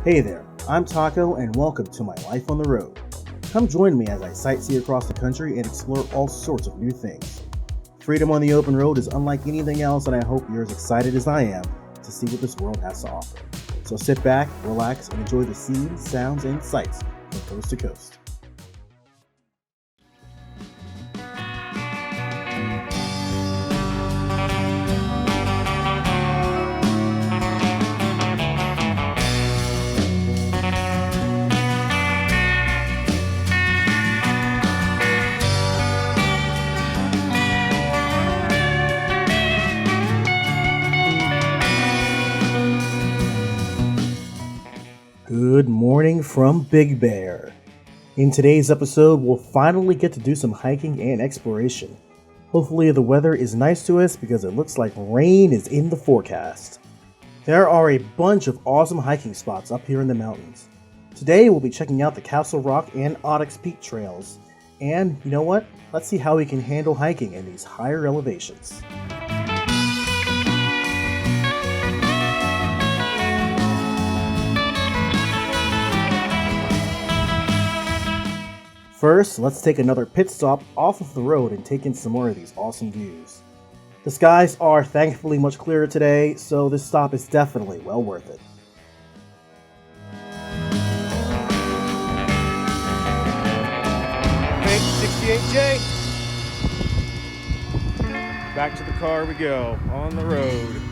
Hey there, I'm Taco and welcome to my life on the road. Come join me as I sightsee across the country and explore all sorts of new things. Freedom on the open road is unlike anything else, and I hope you're as excited as I am to see what this world has to offer. So sit back, relax, and enjoy the scenes, sounds, and sights from coast to coast. Good morning from Big Bear. In today's episode, we'll finally get to do some hiking and exploration. Hopefully the weather is nice to us because it looks like rain is in the forecast. There are a bunch of awesome hiking spots up here in the mountains. Today we'll be checking out the Castle Rock and Onyx Peak trails. And you know what? Let's see how we can handle hiking in these higher elevations. First, let's take another pit stop off of the road and take in some more of these awesome views. The skies are thankfully much clearer today, so this stop is definitely well worth it. Hey, 68J. Back to the car we go, on the road.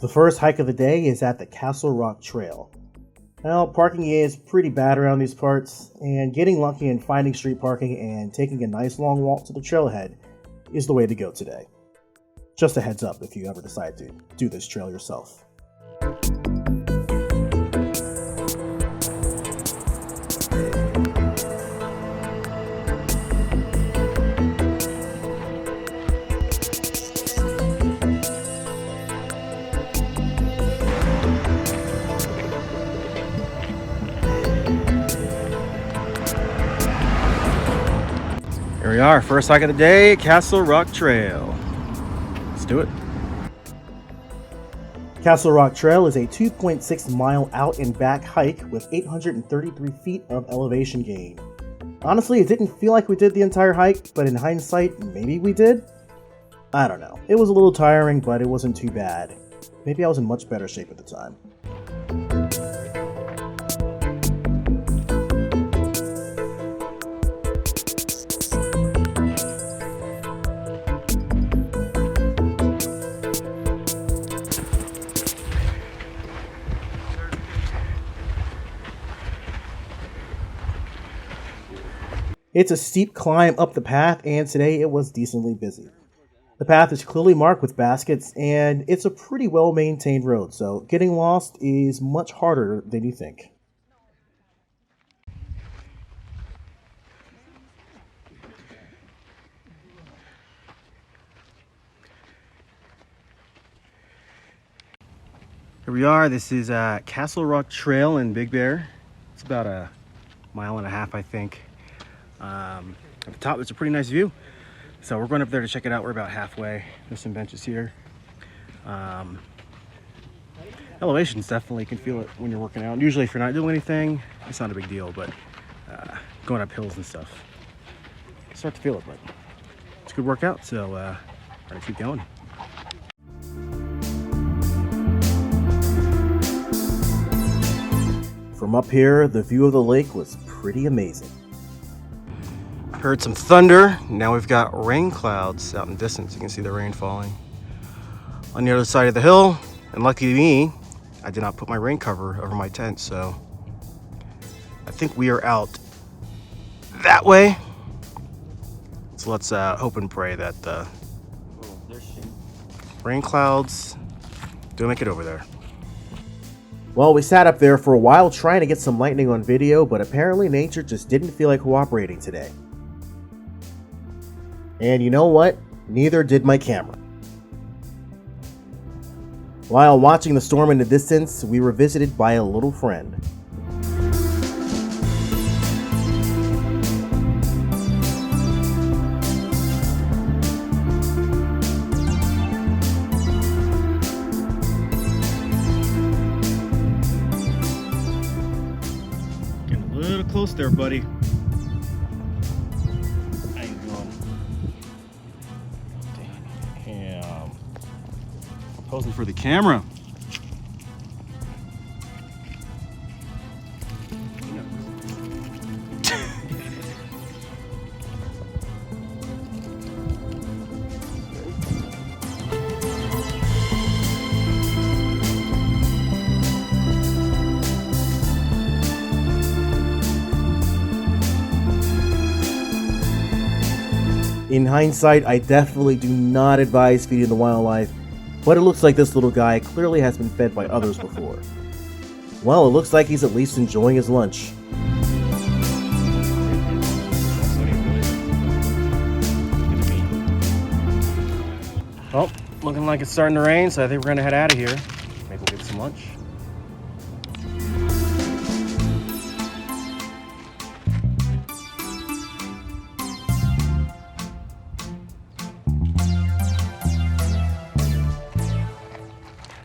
The first hike of the day is at the Castle Rock Trail. Now, parking is pretty bad around these parts, and getting lucky and finding street parking and taking a nice long walk to the trailhead is the way to go today. Just a heads up if you ever decide to do this trail yourself. Here we are, first hike of the day, Castle Rock Trail. Let's do it. Castle Rock Trail is a 2.6 mile out and back hike with 833 feet of elevation gain. Honestly, it didn't feel like we did the entire hike, but in hindsight, maybe we did? I don't know. It was a little tiring, but it wasn't too bad. Maybe I was in much better shape at the time. It's a steep climb up the path, and today it was decently busy. The path is clearly marked with baskets, and it's a pretty well-maintained road, so getting lost is much harder than you think. Here we are, this is Castle Rock Trail in Big Bear. It's about a mile and a half, I think. At the top, it's a pretty nice view. So we're going up there to check it out. We're about halfway. There's some benches here. Elevations, definitely, you can feel it when you're working out. Usually if you're not doing anything, it's not a big deal, but going up hills and stuff, you start to feel it, but it's a good workout, so gotta keep going. From up here, the view of the lake was pretty amazing. Heard some thunder. Now we've got rain clouds out in the distance. You can see the rain falling on the other side of the hill. And lucky me, I did not put my rain cover over my tent, so I think we are out that way. So let's hope and pray that the rain clouds do make it over there. Well, we sat up there for a while trying to get some lightning on video, but apparently nature just didn't feel like cooperating today. And you know what? Neither did my camera. While watching the storm in the distance, we were visited by a little friend. close there, buddy. How you doing? Damn. Posing for the camera. In hindsight, I definitely do not advise feeding the wildlife, but it looks like this little guy clearly has been fed by others before. Well, it looks like he's at least enjoying his lunch. Well, looking like it's starting to rain, so I think we're gonna head out of here. Maybe we'll get some lunch.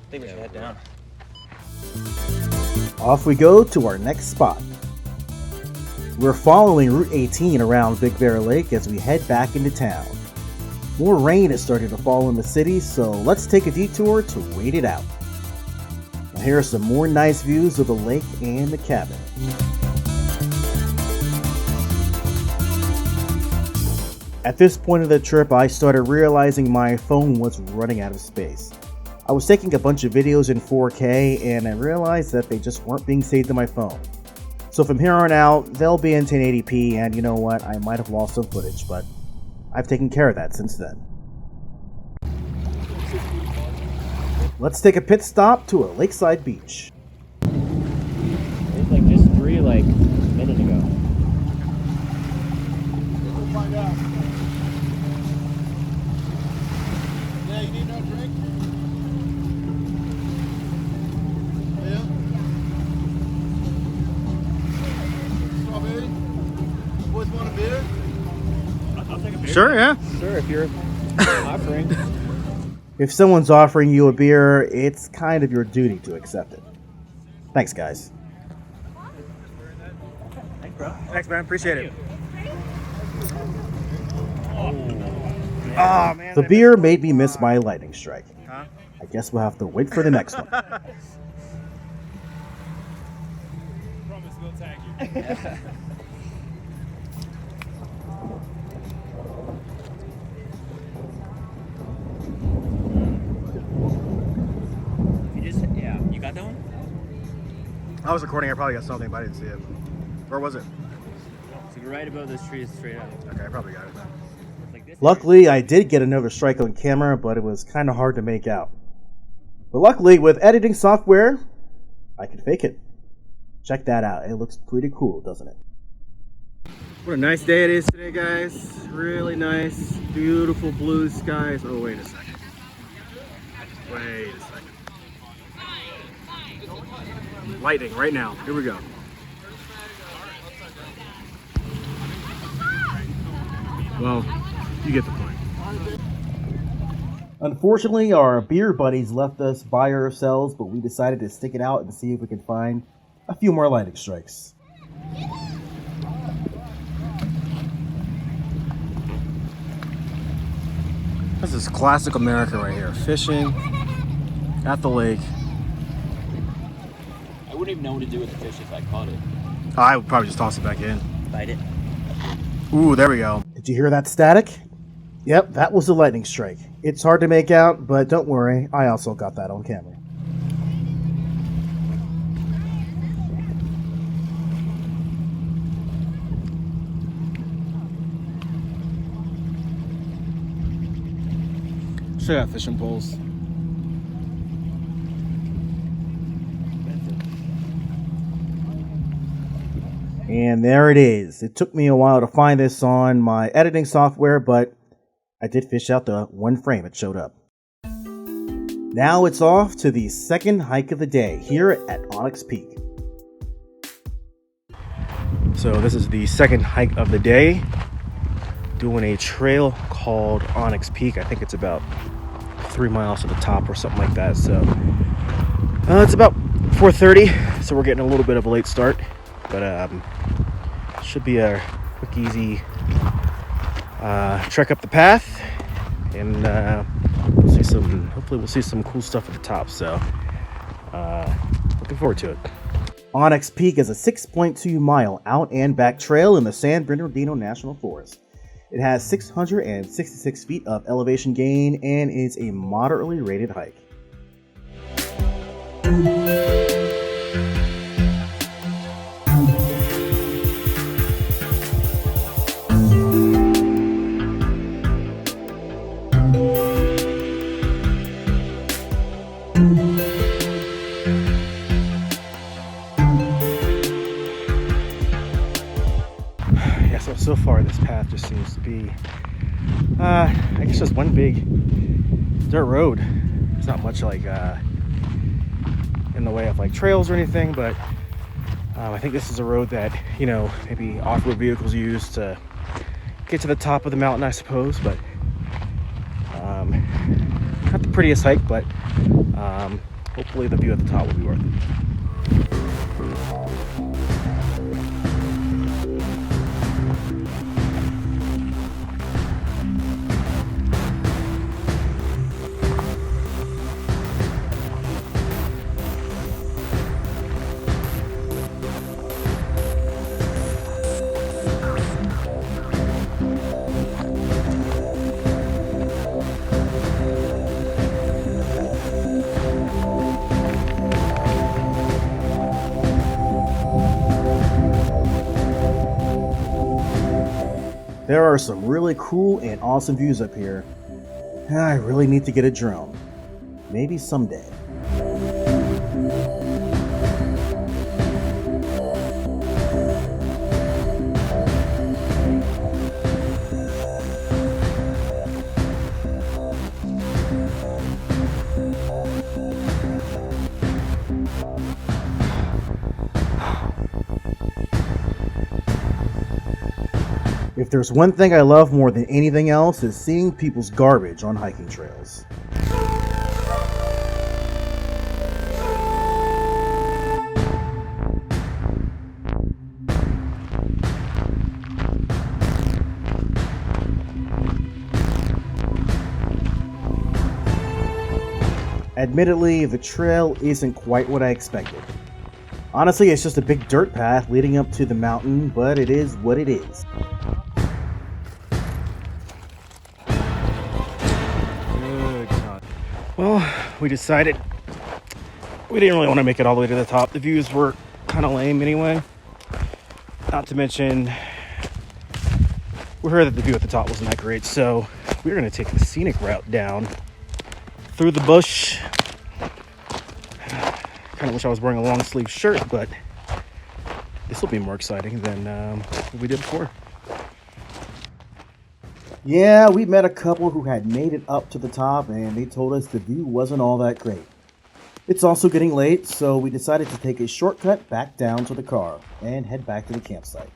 I think we should head down. Off we go to our next spot. We're following Route 18 around Big Bear Lake as we head back into town. More rain is starting to fall in the city, so let's take a detour to wait it out. Now here are some more nice views of the lake and the cabin. At this point of the trip, I started realizing my phone was running out of space. I was taking a bunch of videos in 4K and I realized that they just weren't being saved to my phone. So from here on out, they'll be in 1080p, and you know what, I might have lost some footage, but I've taken care of that since then. Let's take a pit stop to a lakeside beach. It's like just three a minute ago. We'll find out. Yeah, you need no drink? Yeah? Strawberry? Boys want a beer? I'll take a beer. Sure, yeah. Sure, if you're offering. If someone's offering you a beer, it's kind of your duty to accept it. Thanks, guys. Thanks, bro. Thanks, man. Appreciate it. Oh, man. The beer made me miss my lightning strike. Huh? I guess we'll have to wait for the next one. Promise we'll tag you. You got that one? I was recording. I probably got something, but I didn't see it. Where was it? So you're right above those trees straight up. Okay, I probably got it then. Like this. Luckily, I did get another strike on camera, but it was kind of hard to make out. But luckily, with editing software, I could fake it. Check that out. It looks pretty cool, doesn't it? What a nice day it is today, guys. Really nice, beautiful blue skies. Oh, wait a second. Wait a second. Lightning right now. Here we go. Well, you get the point. Unfortunately, our beer buddies left us by ourselves, but we decided to stick it out and see if we could find a few more lightning strikes. This is classic America right here. Fishing at the lake. I wouldn't even know what to do with the fish if I caught it. I would probably just toss it back in. Bite it. Ooh, there we go. Did you hear that static? Yep, that was a lightning strike. It's hard to make out, but don't worry, I also got that on camera. Should have fishing poles. And there it is. It took me a while to find this on my editing software, but I did fish out the one frame it showed up. Now it's off to the second hike of the day here at Onyx Peak. So this is the second hike of the day. Doing a trail called Onyx Peak. I think it's about 3 miles to the top or something like that. So it's about 4:30, so we're getting a little bit of a late start. But Should be a quick, easy trek up the path, and we'll see some. Hopefully, we'll see some cool stuff at the top. So, looking forward to it. Onyx Peak is a 6.2 mile out and back trail in the San Bernardino National Forest. It has 666 feet of elevation gain and is a moderately rated hike. So far this path just seems to be I guess just one big dirt road. There's not much like in the way of like trails or anything, but I think this is a road that, you know, maybe off-road vehicles use to get to the top of the mountain, I suppose. But not the prettiest hike, but hopefully the view at the top will be worth it. There are some really cool and awesome views up here. I really need to get a drone. Maybe someday. If there's one thing I love more than anything else, is seeing people's garbage on hiking trails. Admittedly, the trail isn't quite what I expected. Honestly, it's just a big dirt path leading up to the mountain, but it is what it is. Well, we decided we didn't really want to make it all the way to the top. The views were kind of lame anyway. Not to mention, we heard that the view at the top wasn't that great, so we're going to take the scenic route down through the bush. Kind of wish I was wearing a long sleeve shirt, but this will be more exciting than what we did before. Yeah, we met a couple who had made it up to the top, and they told us the view wasn't all that great. It's also getting late, so we decided to take a shortcut back down to the car and head back to the campsite.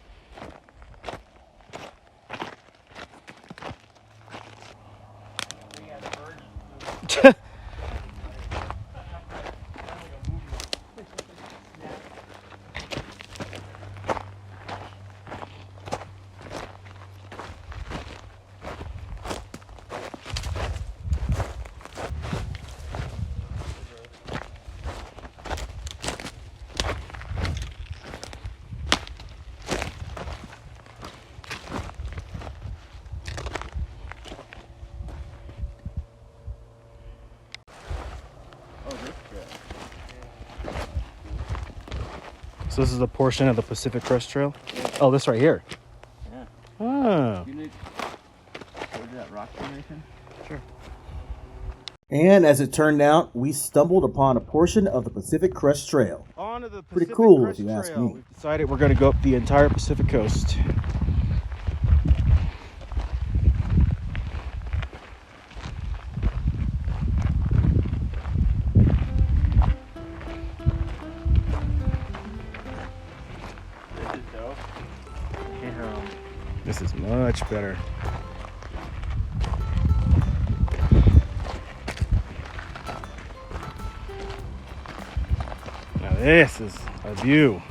So this is a portion of the Pacific Crest Trail? Oh, this right here? Yeah. Oh. You need go to that rock formation? Sure. And as it turned out, we stumbled upon a portion of the Pacific Crest Trail. On to the Pretty Pacific cool, Crest if you ask Trail. me. We've decided we're going to go up the entire Pacific coast. This is dope. Yeah. This is much better. Now this is a view.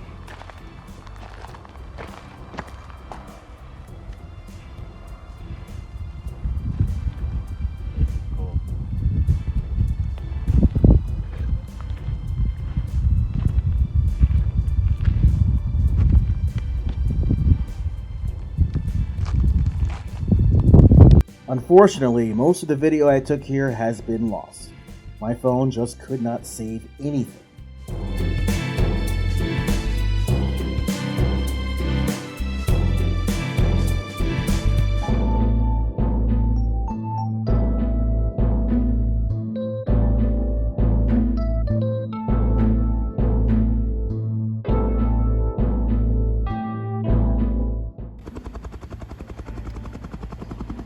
Unfortunately, most of the video I took here has been lost. My phone just could not save anything.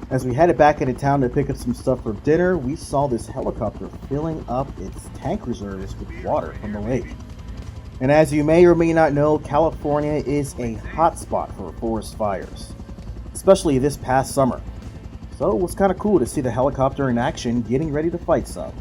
As we headed back into town to pick up some stuff for dinner, we saw this helicopter filling up its tank reserves with water from the lake. And as you may or may not know, California is a hotspot for forest fires, especially this past summer. So it was kind of cool to see the helicopter in action getting ready to fight some.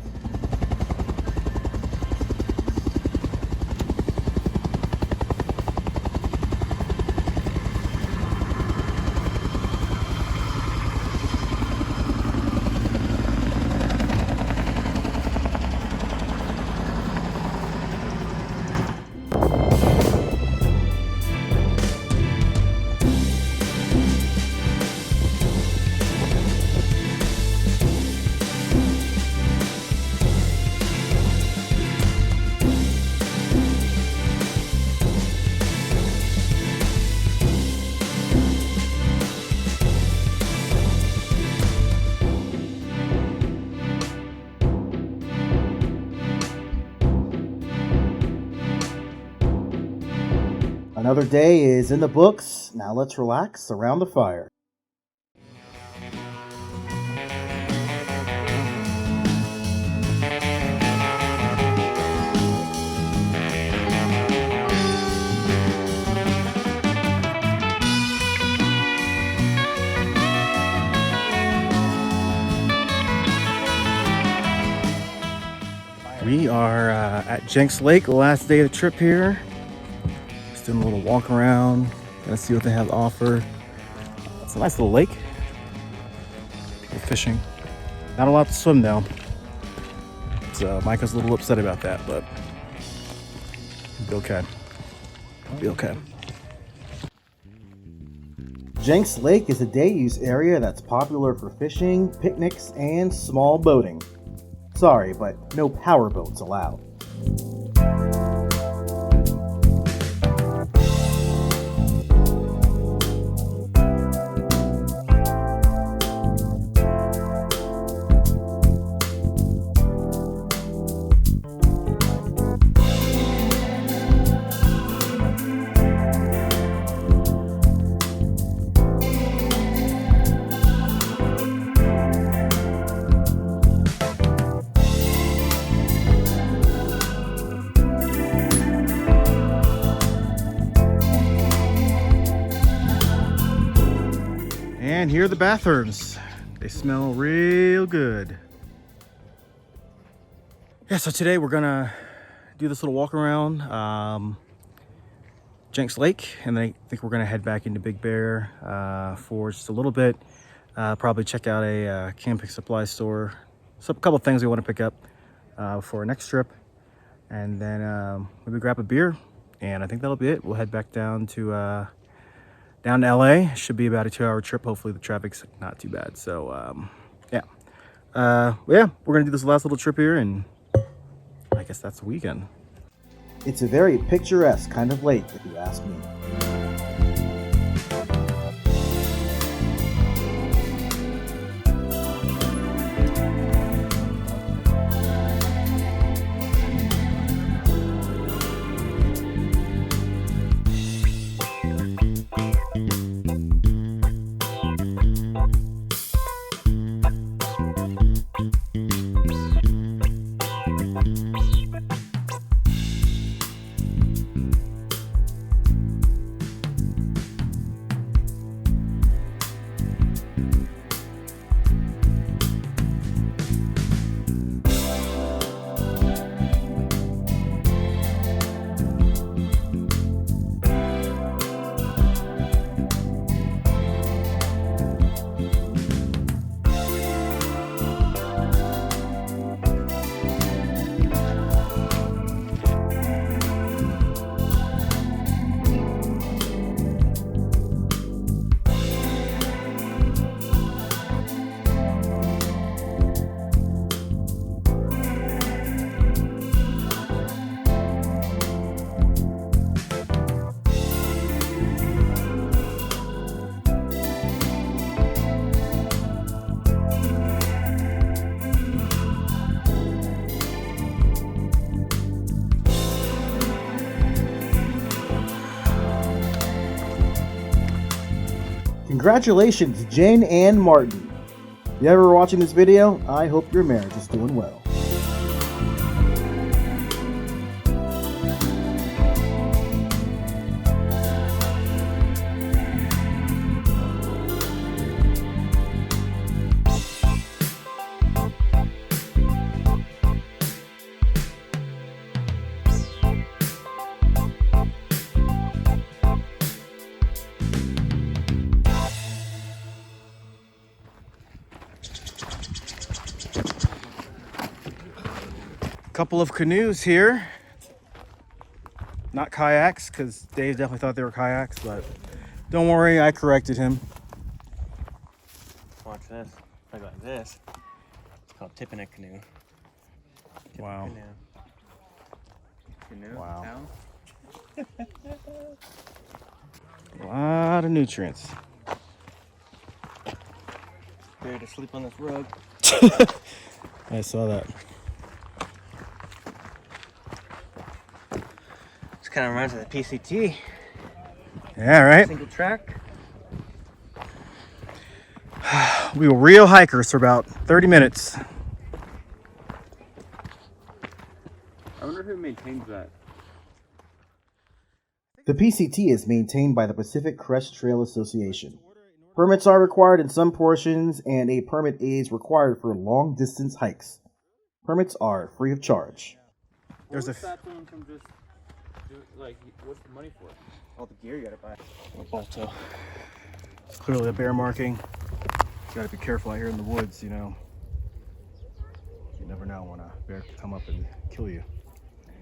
Another day is in the books. Now let's relax around the fire. We are at Jenks Lake, the last day of the trip here. Just doing a little walk around, gonna see what they have to offer. It's a nice little lake. Little fishing. Not a lot to swim though. So Micah's a little upset about that, but it'll be okay. It'll be okay. Jenks Lake is a day-use area that's popular for fishing, picnics, and small boating. Sorry, but no power boats allowed. And here are the bathrooms. They smell real good. Yeah, so today we're gonna do this little walk around Jenks Lake, and then I think we're gonna head back into Big Bear for just a little bit. Probably check out a camping supply store. So a couple things we want to pick up for our next trip, and then maybe grab a beer, and I think that'll be it. We'll head back down to LA. Should be about a 2-hour trip. Hopefully the traffic's not too bad. So yeah, we're gonna do this last little trip here, and I guess that's the weekend. It's a very picturesque kind of lake, if you ask me. Congratulations, Jen and Martin. If you're ever watching this video, I hope your marriage is doing well. Couple of canoes here. Not kayaks, because Dave definitely thought they were kayaks, but don't worry, I corrected him. Watch this. Look like this. It's called tipping a canoe. Wow. Canoe. Wow. Town. A lot of nutrients. Ready to sleep on this rug. I saw that. This kind of reminds me of the PCT. Yeah, right? Single track. We were real hikers for about 30 minutes. I wonder who maintains that. The PCT is maintained by the Pacific Crest Trail Association. Permits are required in some portions, and a permit is required for long-distance hikes. Permits are free of charge. There's a from just like what's the money for? All the gear you gotta buy. A Balto. It's clearly a bear marking. You gotta be careful out here in the woods, you know. You never know when a bear can come up and kill you.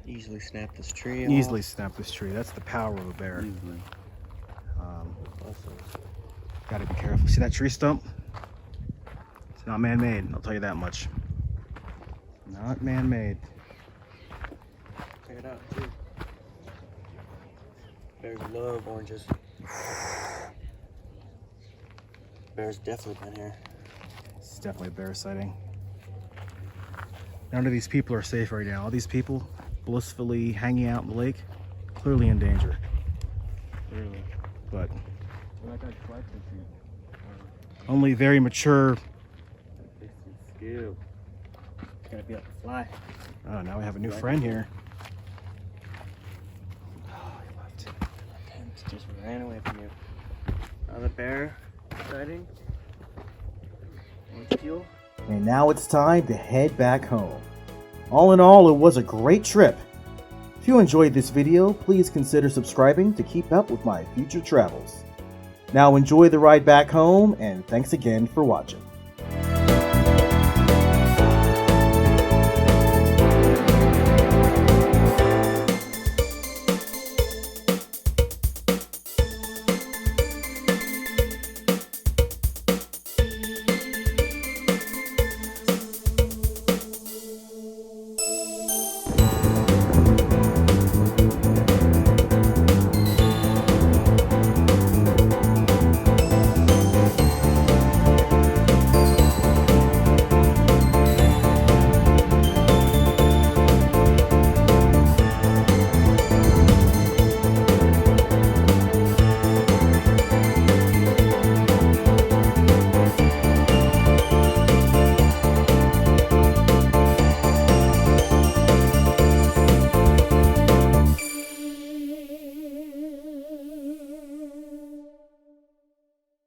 Easily snap this tree. Easily snap this tree. That's the power of a bear. Easily. Gotta be careful. See that tree stump? It's not man-made, I'll tell you that much. Not man-made. Check it out, too. Bears love oranges. Bears definitely been here. It's definitely a bear sighting. None of these people are safe right now. All these people blissfully hanging out in the lake, clearly in danger. Really? But Well, that guy's fly fishing. only very mature. Skill. Gotta be able to fly. Oh, now we have a new friend here. It just ran away from you. Another bear sighting. More fuel. And now it's time to head back home. All in all, it was a great trip. If you enjoyed this video, please consider subscribing to keep up with my future travels. Now enjoy the ride back home, and thanks again for watching.